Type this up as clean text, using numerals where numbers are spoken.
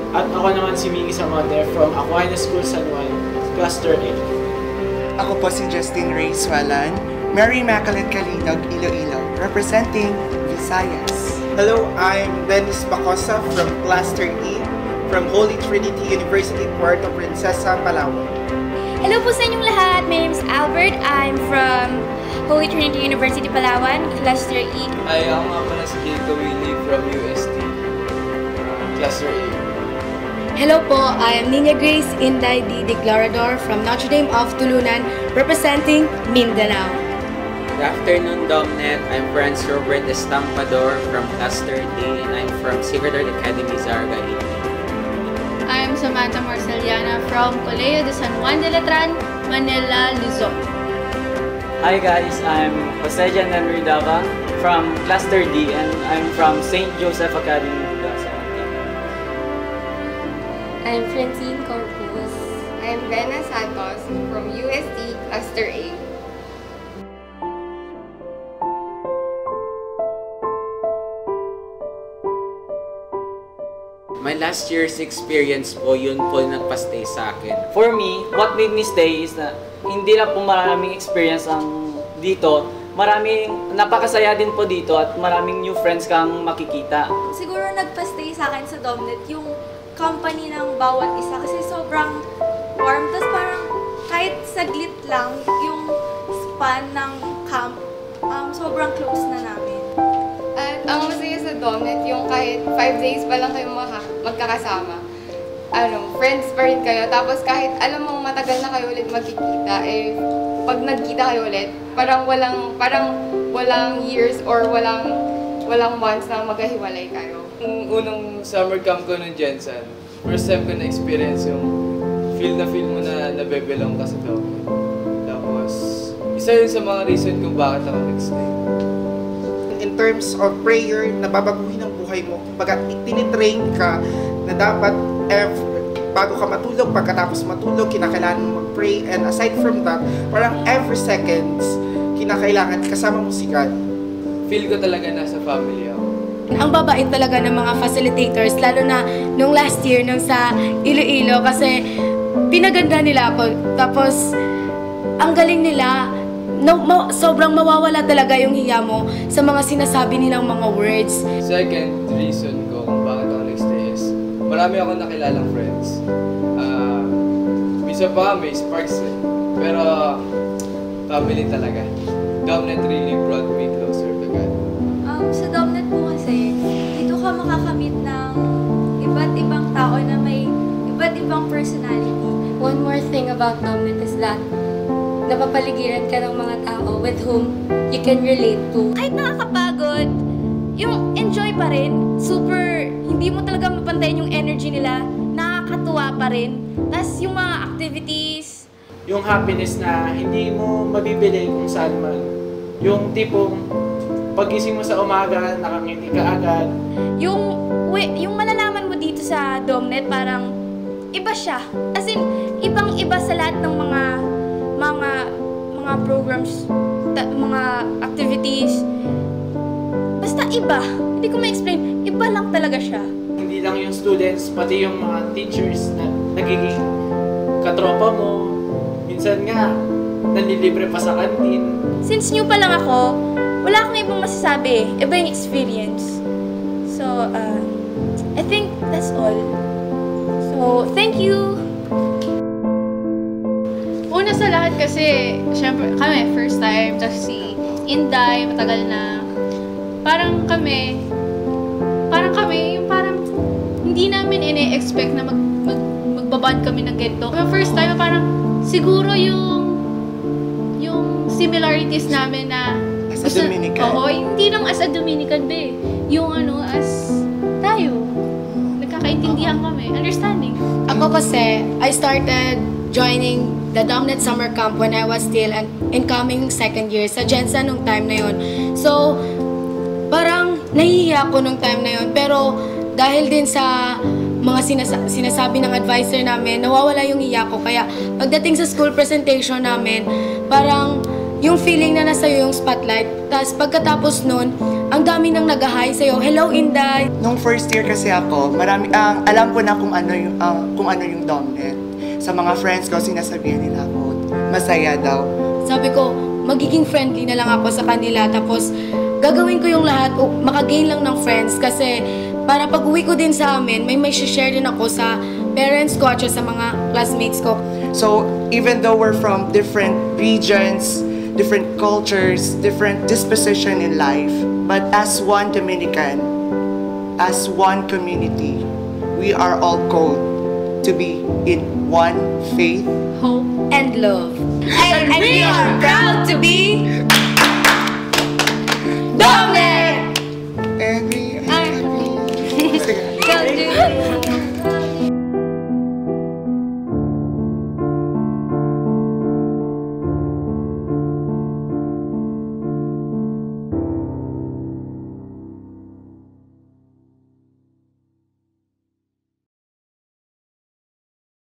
At ako naman si Miggy Samonte from Aquinas School San Juan, Cluster A. Ako po si Justin Reyes Walan, Mary Immaculate Kalinog, Iloilo, representing Visayas. Hello, I'm Dennis Bacosa from Cluster E from Holy Trinity University, Puerto Princesa, Palawan. Hello po sa inyong lahat. My name is Albert. I'm from Holy Trinity University, Palawan, Cluster E. Hi, ako nga pala si Jacob Willie from UST, Cluster A. Hello po, I am Nina Grace Inday D. Declarador from Notre Dame of Tulunan, representing Mindanao. Good afternoon, Domnet. I'm Franz Robert Estampador from Cluster D, and I'm from Sacred Heart Academy, Zarga, Italy. I am Samantha Marceliana from Colegio de San Juan de Letran, Manila, Luzon. Hi guys, I'm Jose Janan Ridava from Cluster D, and I'm from St. Joseph Academy. I'm Francine Corpus. I'm Bena Santos from UST Cluster A. My last year's experience po, yun po nagpa-stay sa akin. For me, what made me stay is na hindi lang po maraming experience ang dito. Napakasaya din po dito at maraming new friends kang makikita. Siguro nagpa-stay sa akin sa Domnet yung company ng bawat isa kasi sobrang warm. Tapos parang kahit saglit lang yung span ng camp, sobrang close na namin. At ang masaya sa Domnet, yung kahit 5 days pa lang kayo magkakasama, friends pa rin kayo. Tapos kahit alam mong matagal na kayo ulit magkikita, pag nagkita kayo ulit, parang walang years or walang months na magkahiwalay kayo. Nung unang summer camp ko ng Jensen, first time ko na-experience yung feel mo na nabebelong ka sa Domnet. Tapos, isa yun sa mga reason kung bakit ako nag-stay. In terms of prayer, nababaguhin ang buhay mo. Kumbaga, tinitrain ka na dapat bago ka matulog, pagkatapos matulog, kinakailangan mo mag-pray. And aside from that, parang every seconds, kinakailangan kasama mo si God. Feel ko talaga nasa family ako. Ang babait talaga ng mga facilitators, lalo na nung last year, nung sa Iloilo, kasi pinaganda nila ako. Tapos, ang galing nila, sobrang mawawala talaga yung hiya mo sa mga sinasabi nilang mga words. Second reason ko kung bakit ako nag-stay is, marami akong nakilalang friends. Bisa pa may sparks pero family talaga. Domnet really brought me closer to God. Sa Domnet po kasi, dito ka makakamit ng iba't ibang tao na may iba't ibang personality. One more thing about Domnet is that napapaligiran ka ng mga tao with whom you can relate to. Kahit nakakapagod, yung enjoy pa rin. Super, hindi mo talaga mapantayin yung energy nila. Nakakatuwa pa rin. Tapos yung mga activities. Yung happiness na hindi mo mabibili kung saan man. Yung tipong pagising mo sa umaga, nakangiti ka agad. Yung malalaman mo dito sa Domnet, parang iba siya. As in, ibang-iba sa lahat ng mga programs, mga activities. Basta iba. Hindi ko ma-explain. Iba lang talaga siya. Hindi lang yung students, pati yung mga teachers na nagiging katropa mo. Minsan nga, nanlilibre pa sa kantin. Since new pa lang ako, wala akong ibang masasabi. Iba yung experience. So, I think that's all. So, thank you! Una sa lahat kasi, syempre, kami, first time, tapos si Inday, matagal na. Parang kami, hindi namin ine-expect na magbaband kami ng ganito. Yung first time, parang, siguro yung similarities namin na, as a Dominican. Oo, hindi lang as a Dominican, be. Yung as tayo. Nagkakaintindihan kami, understanding. Ako kasi, I started joining the Domnet Summer Camp when I was still an incoming second year sa Jensen nung time na yon. So, parang nahihiya ako nung time na yon. Pero dahil din sa mga sinasabi ng advisor namin, nawawala yung hiya ko. Kaya pagdating sa school presentation namin, parang yung feeling na nasa yung spotlight. Tapos pagkatapos nun, ang dami nang nag-hi sa'yo. Hello, Inday! Nung first year kasi ako, alam ko na kung ano yung Domnet. Sa mga friends ko, sinasabihan nila ako, masaya daw. Sabi ko, magiging friendly na lang ako sa kanila. Tapos, gagawin ko yung lahat, makagain lang ng friends. Kasi, para pag uwi ko din sa amin, may share din ako sa parents ko at sa mga classmates ko. So, even though we're from different regions, different cultures, different disposition in life, but as one Dominican, as one community, we are all called to be in one faith, Hope, and love. And we are proud to be Domnet!